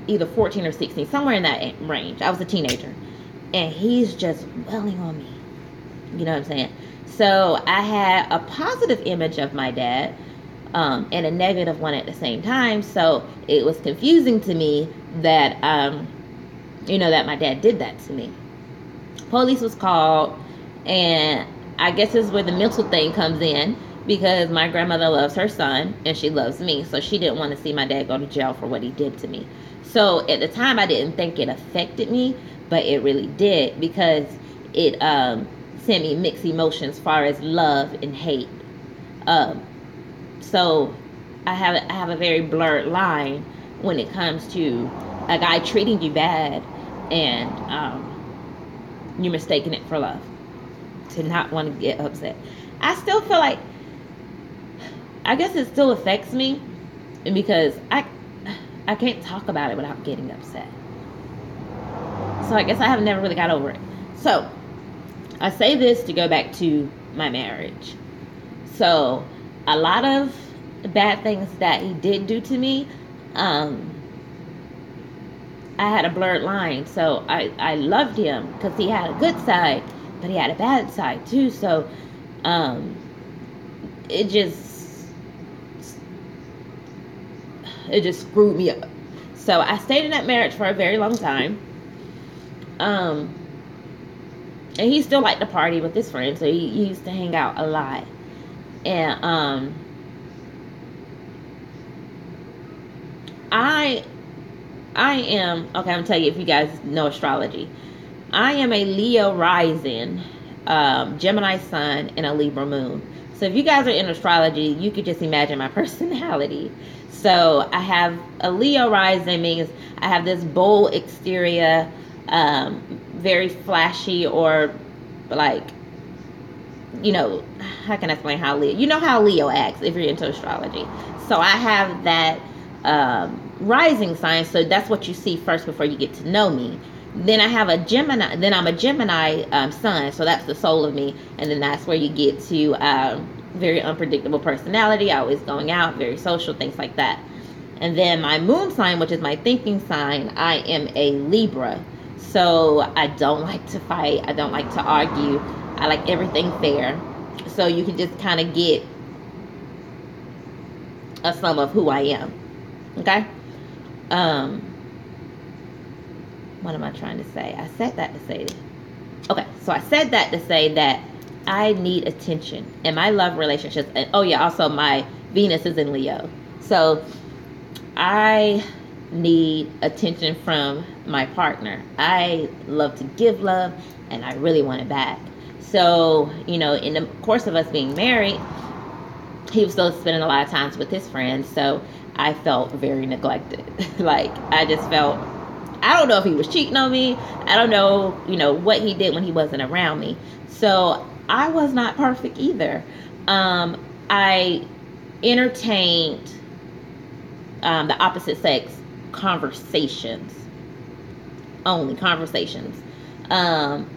either 14 or 16, somewhere in that range. I was a teenager, and he's just welling on me. You know what I'm saying? So I had a positive image of my dad, and a negative one at the same time. So it was confusing to me that, that my dad did that to me. Police was called, and I guess this is where the mental thing comes in, because my grandmother loves her son and she loves me, so she didn't want to see my dad go to jail for what he did to me. So at the time, I didn't think it affected me, but it really did, because it sent me mixed emotions as far as love and hate. So I have a very blurred line when it comes to a guy treating you bad and you're mistaking it for love. To not want to get upset. I still feel like, I guess it still affects me because I can't talk about it without getting upset. So I guess I have never really got over it. So I say this to go back to my marriage. So a lot of bad things that he did do to me, I had a blurred line. So I loved him because he had a good side, but he had a bad side too. So it just screwed me up. So I stayed in that marriage for a very long time. And he still liked to party with his friends, so he used to hang out a lot. And I am, okay, I'm gonna tell you if you guys know astrology. I am a Leo rising, Gemini sun, and a Libra moon. So if you guys are in astrology, you could just imagine my personality. So I have a Leo rising, means I have this bold exterior, very flashy, or like, you know, how can I explain how Leo, you know how Leo acts if you're into astrology. So I have that rising sign, so that's what you see first before you get to know me. Then I have a Gemini, then I'm a Gemini sun, so that's the soul of me, and then that's where you get to very unpredictable personality, always going out, very social, things like that. And then my moon sign, which is my thinking sign, I am a Libra. So I don't like to fight, I don't like to argue, I like everything fair. So you can just kind of get a sum of who I am. Okay? What am I trying to say? I said that to say, okay, so I said that to say that I need attention in my love relationships. And oh yeah, also my Venus is in Leo. So I need attention from my partner. I love to give love, and I really want it back. So, you know, in the course of us being married, he was still spending a lot of times with his friends, so I felt very neglected. Like, I just felt, I don't know if he was cheating on me. I don't know, you know, what he did when he wasn't around me. So I was not perfect either. I entertained the opposite sex conversations, only conversations,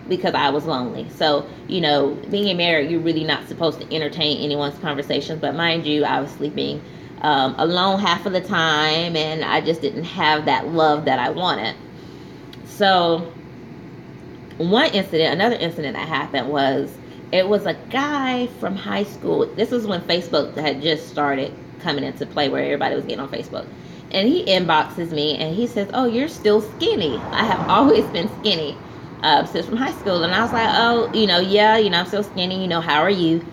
because I was lonely. So, you know, being married, you're really not supposed to entertain anyone's conversations. But mind you, I was sleeping alone half of the time, and I just didn't have that love that I wanted. So another incident that happened was, it was a guy from high school. This was when Facebook had just started coming into play, where everybody was getting on Facebook. And he inboxes me and he says, "Oh, you're still skinny." I have always been skinny since from high school. And I was like, "Oh, you know, yeah, you know, I'm still skinny. You know, how are you?"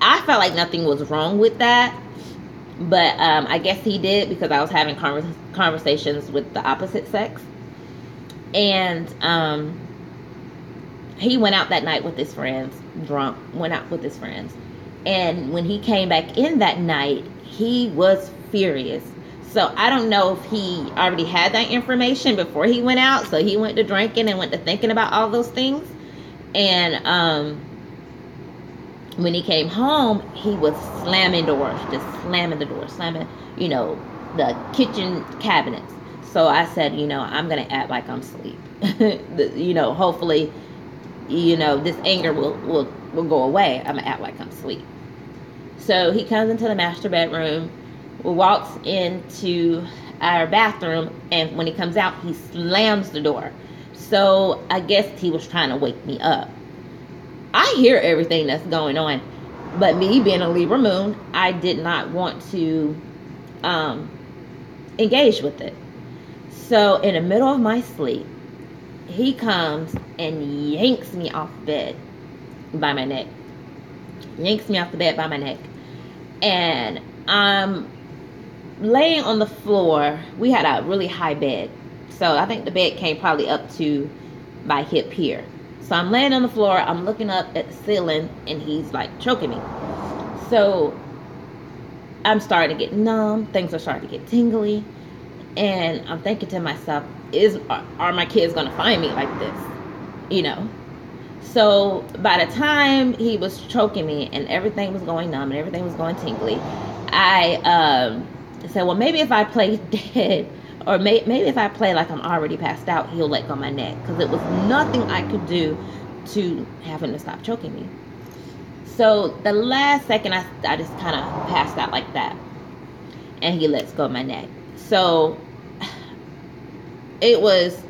I felt like nothing was wrong with that. But I guess he did, because I was having conversations with the opposite sex. And he went out that night with his friends, drunk, went out with his friends. And when he came back in that night, he was furious. So I don't know if he already had that information before he went out. So he went to drinking and went to thinking about all those things. And when he came home, he was slamming doors, just slamming the doors, slamming, you know, the kitchen cabinets. So I said, you know, I'm going to act like I'm asleep. You know, hopefully, you know, this anger will go away. I'm going to act like I'm asleep. So he comes into the master bedroom, walks into our bathroom, and when he comes out, he slams the door. So I guess he was trying to wake me up. I hear everything that's going on, but me being a Libra moon, I did not want to engage with it. So in the middle of my sleep, he comes and yanks me off bed by my neck. Yanks me off the bed by my neck. And I'm laying on the floor. We had a really high bed, so I think the bed came probably up to my hip here. So I'm laying on the floor, I'm looking up at the ceiling, and he's like choking me. So I'm starting to get numb, things are starting to get tingly, and I'm thinking to myself, are my kids gonna find me like this? You know? So by the time he was choking me and everything was going numb and everything was going tingly, I said, well, maybe if I play dead, or maybe if I play like I'm already passed out, he'll let go of my neck, because it was nothing I could do to have him to stop choking me. So the last second, I just kind of passed out like that, and he lets go of my neck. So it was,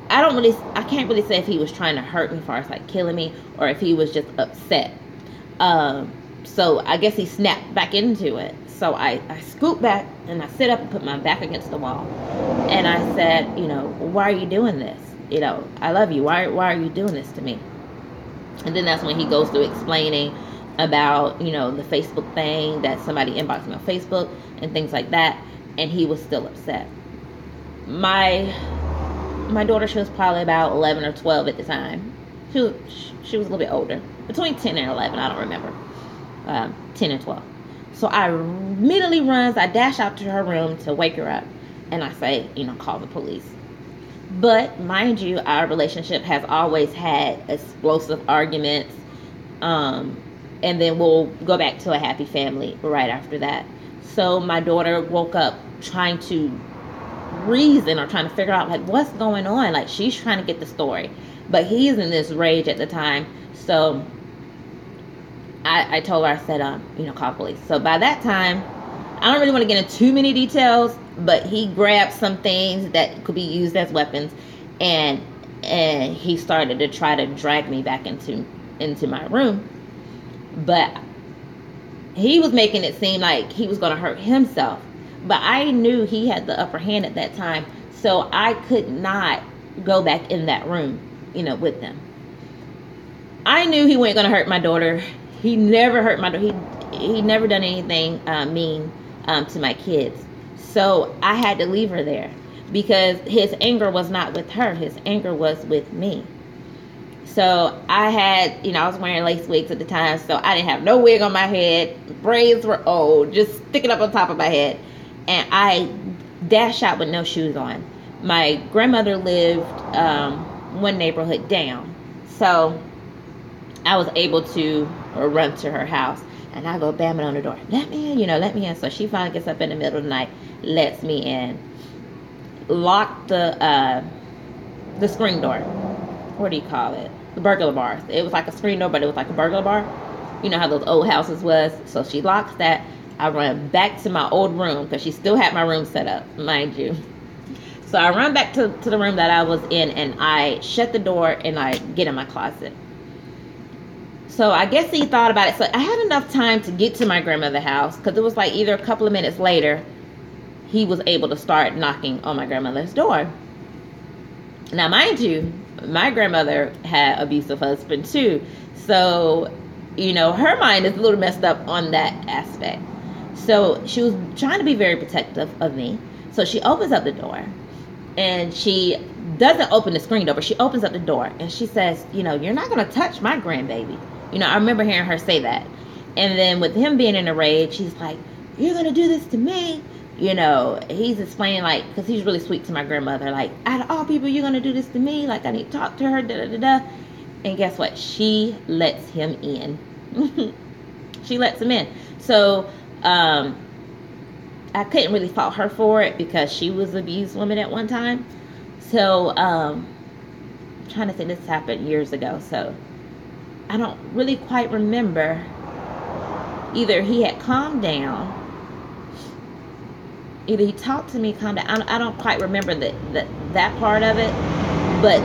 I can't really say if he was trying to hurt me as far as like killing me, or if he was just upset. So I guess he snapped back into it. So I scoot back and I sit up and put my back against the wall. And I said, why are you doing this? I love you. Why are you doing this to me? And then that's when he goes through explaining about, the Facebook thing, that somebody inboxed me on Facebook and things like that. And he was still upset. My daughter, she was probably about 11 or 12 at the time. She was a little bit older. Between 10 and 11, I don't remember. 10 and 12. So I immediately I dash out to her room to wake her up. And I say, call the police. But mind you, our relationship has always had explosive arguments. And then we'll go back to a happy family right after that. So my daughter woke up trying to reason or trying to figure out like what's going on. Like, she's trying to get the story. But he's in this rage at the time. So I told her, I said, call police. So by that time, I don't really want to get into too many details, but he grabbed some things that could be used as weapons, and he started to try to drag me back into my room. But he was making it seem like he was going to hurt himself. But I knew he had the upper hand at that time, so I could not go back in that room, with them. I knew he wasn't going to hurt my daughter. He never hurt my daughter. He never done anything mean to my kids. So I had to leave her there, because his anger was not with her. His anger was with me. So I had, I was wearing lace wigs at the time, so I didn't have no wig on my head. Braids were old, just sticking up on top of my head. And I dashed out with no shoes on. My grandmother lived one neighborhood down. So I was able to run to her house, and I go bamming on the door. Let me in, let me in. So she finally gets up in the middle of the night, lets me in. Locked the screen door. What do you call it? The burglar bars. It was like a screen door, but it was like a burglar bar. You know how those old houses was? So she locks that. I run back to my old room, because she still had my room set up, mind you. So I run back to the room that I was in, and I shut the door, and I get in my closet. So I guess he thought about it. So I had enough time to get to my grandmother's house, because it was like either a couple of minutes later, he was able to start knocking on my grandmother's door. Now, mind you, my grandmother had an abusive husband too. So, her mind is a little messed up on that aspect. So she was trying to be very protective of me. So she opens up the door, and she doesn't open the screen door, but she opens up the door, and she says, you're not going to touch my grandbaby. I remember hearing her say that. And then with him being in a rage, she's like, you're going to do this to me? He's explaining, like, because he's really sweet to my grandmother, like, out of all people, you're going to do this to me? Like, I need to talk to her, da-da-da-da. And guess what? She lets him in. She lets him in. So, I couldn't really fault her for it, because she was an abused woman at one time. So, I'm trying to think, this happened years ago, so I don't really quite remember. Either he had calmed down, either he talked to me, calmed down. I don't quite remember that part of it, but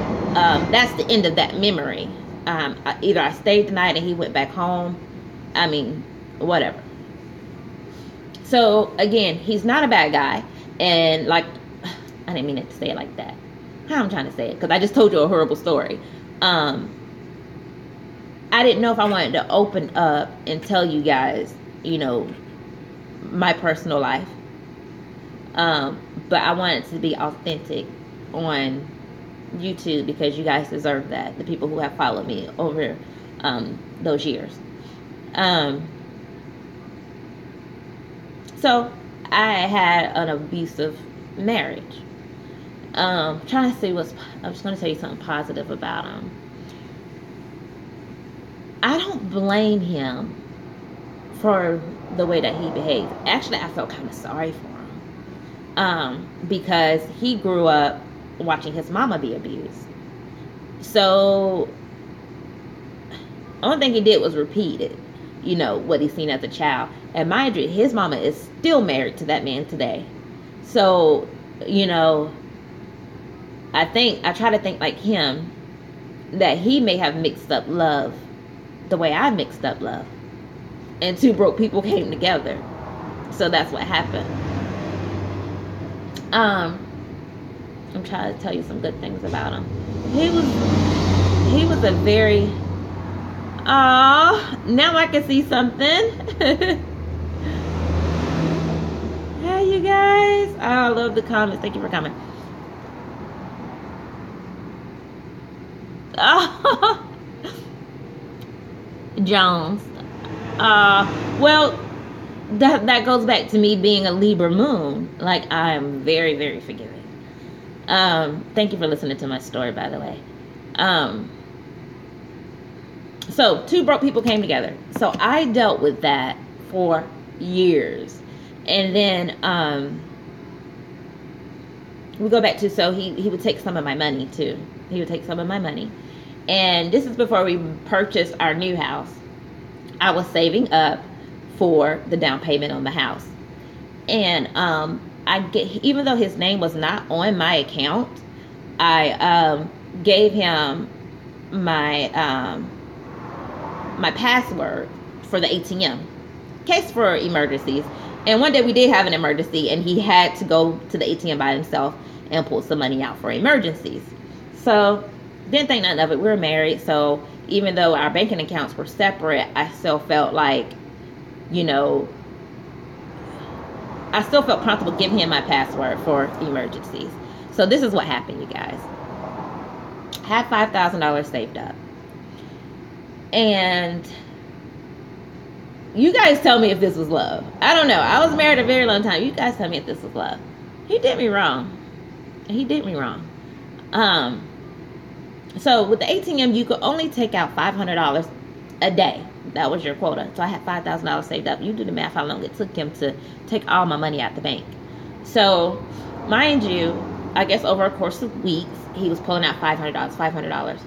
that's the end of that memory. Either I stayed the night and he went back home. I mean, whatever. So again, he's not a bad guy, and like, I didn't mean it to say it like that. How I'm trying to say it, because I just told you a horrible story. I didn't know if I wanted to open up and tell you guys, my personal life. But I wanted to be authentic on YouTube, because you guys deserve that. The people who have followed me over those years. So I had an abusive marriage. Trying to see I'm just going to tell you something positive about him. I don't blame him for the way that he behaved. Actually, I felt kind of sorry for him. Because he grew up watching his mama be abused. So, only thing he did was repeat it, what he seen as a child. And mind you, his mama is still married to that man today. So, I try to think like him, that he may have mixed up love the way I mixed up love. And two broke people came together. So that's what happened. I'm trying to tell you some good things about him. He was a very... now I can see something. Hey, you guys. Oh, I love the comments. Thank you for coming. Jones. Well, that goes back to me being a Libra moon. Like, I'm very, very forgiving. Thank you for listening to my story, by the way. So two broke people came together. So I dealt with that for years. And then we go back to, so he would take some of my money too. He would take some of my money. And this is before we purchased our new house. I was saving up for the down payment on the house. And even though his name was not on my account, I gave him my my password for the ATM, in case for emergencies. And one day we did have an emergency, and he had to go to the ATM by himself and pull some money out for emergencies. So didn't think nothing of it. We were married, so even though our banking accounts were separate, I still felt like, I still felt comfortable giving him my password for emergencies. So this is what happened, you guys. I had $5,000 saved up. And you guys tell me if this was love. I don't know. I was married a very long time. You guys tell me if this was love. He did me wrong. So with the ATM, you could only take out $500 a day. That was your quota. So I had $5,000 saved up. You do the math how long it took him to take all my money out the bank. So, mind you, I guess over a course of weeks, he was pulling out $500.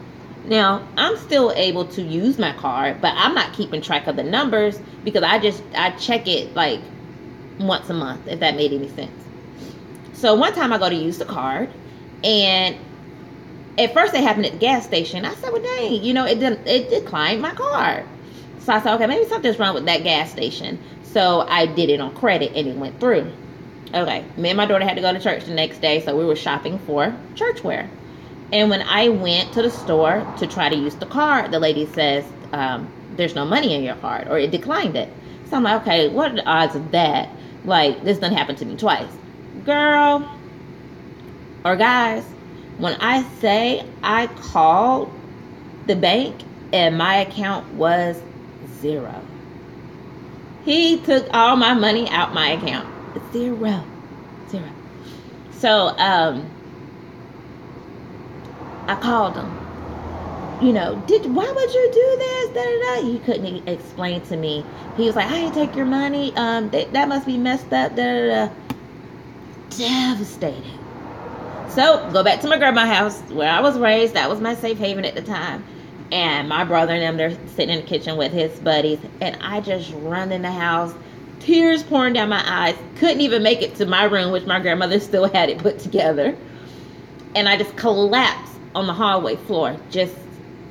Now, I'm still able to use my card, but I'm not keeping track of the numbers because I check it like once a month, if that made any sense. So one time I go to use the card, and at first it happened at the gas station. I said, well, dang, it declined my card. So I said, okay, maybe something's wrong with that gas station. So I did it on credit, and it went through. Okay, me and my daughter had to go to church the next day, so we were shopping for church wear. And when I went to the store to try to use the card, the lady says, there's no money in your card, or it declined it. So I'm like, okay, what are the odds of that? Like, this done happened to me twice. Girl, or guys, when I say I called the bank and my account was $0. He took all my money out my account. $0. So, I called him. Why would you do this? He couldn't explain to me. He was like, I didn't take your money. That must be messed up. Devastated. So, go back to my grandma's house where I was raised. That was my safe haven at the time. And my brother and them, they're sitting in the kitchen with his buddies. And I just run in the house, tears pouring down my eyes. Couldn't even make it to my room, which my grandmother still had it put together. And I just collapsed on the hallway floor, just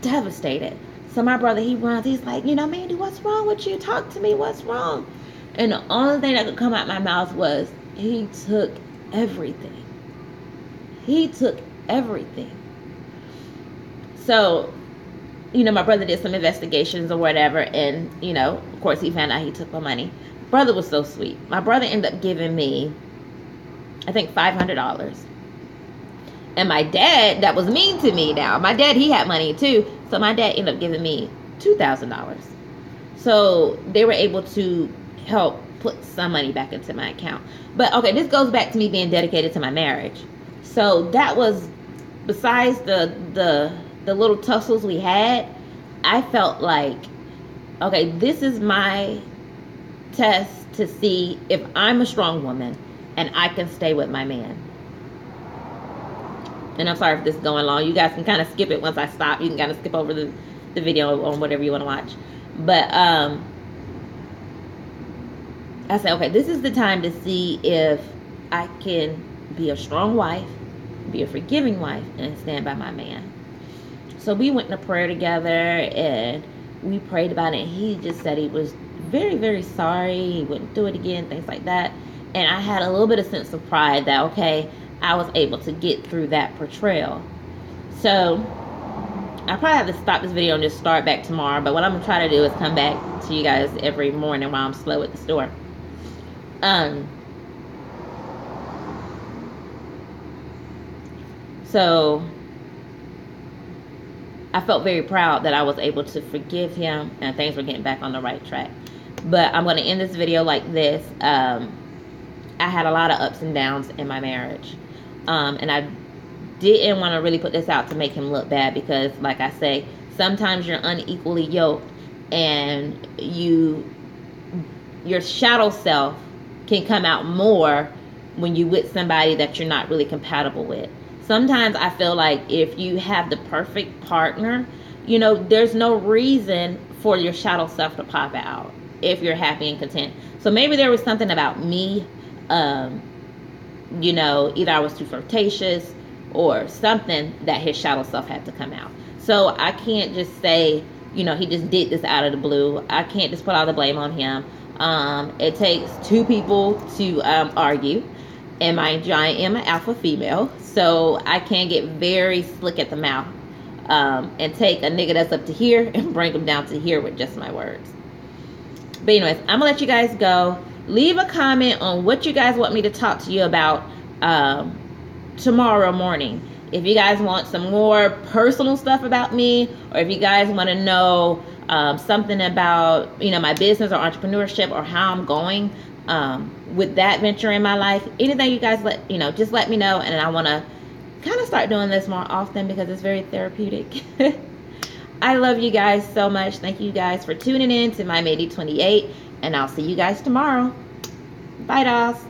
devastated. So my brother, he runs. He's like, Mandy, what's wrong with you? Talk to me. What's wrong? And the only thing that could come out my mouth was, he took everything. So, my brother did some investigations or whatever, and, of course, he found out he took my money. Brother was so sweet. My brother ended up giving me, I think, $500. And my dad, that was mean to me now. My dad, he had money too. So my dad ended up giving me $2,000. So they were able to help put some money back into my account. But, okay, this goes back to me being dedicated to my marriage. So that was, besides the little tussles we had, I felt like, okay, this is my test to see if I'm a strong woman and I can stay with my man. And I'm sorry if this is going long. You guys can kind of skip it once I stop. You can kind of skip over the video on whatever you want to watch. But I said, okay, this is the time to see if I can be a strong wife, be a forgiving wife, and stand by my man. So we went in a prayer together, and we prayed about it. And he just said he was very, very sorry. He wouldn't do it again, things like that. And I had a little bit of sense of pride that, okay, I was able to get through that portrayal. So I probably have to stop this video and just start back tomorrow. But what I'm going to try to do is come back to you guys every morning while I'm slow at the store. So I felt very proud that I was able to forgive him and things were getting back on the right track. But I'm going to end this video like this. I had a lot of ups and downs in my marriage. And I didn't want to really put this out to make him look bad because, like I say, sometimes you're unequally yoked and your shadow self can come out more when you with somebody that you're not really compatible with. Sometimes I feel like if you have the perfect partner, you know, there's no reason for your shadow self to pop out if you're happy and content. So maybe there was something about me, you know, either I was too flirtatious or something that his shadow self had to come out. So I can't just say, you know, he just did this out of the blue. I can't just put all the blame on him. It takes two people to argue. And mind you, I am an alpha female, so I can get very slick at the mouth and take a nigga that's up to here and bring him down to here with just my words. But anyways, I'm going to let you guys go. Leave a comment on what you guys want me to talk to you about tomorrow morning. If you guys want some more personal stuff about me, or if you guys want to know something about, you know, my business or entrepreneurship or how I'm going with that venture in my life, anything you guys just let me know. And I want to kind of start doing this more often because it's very therapeutic. I love you guys so much. Thank you guys for tuning in to My Mady 28, and I'll see you guys tomorrow. Bye, dolls.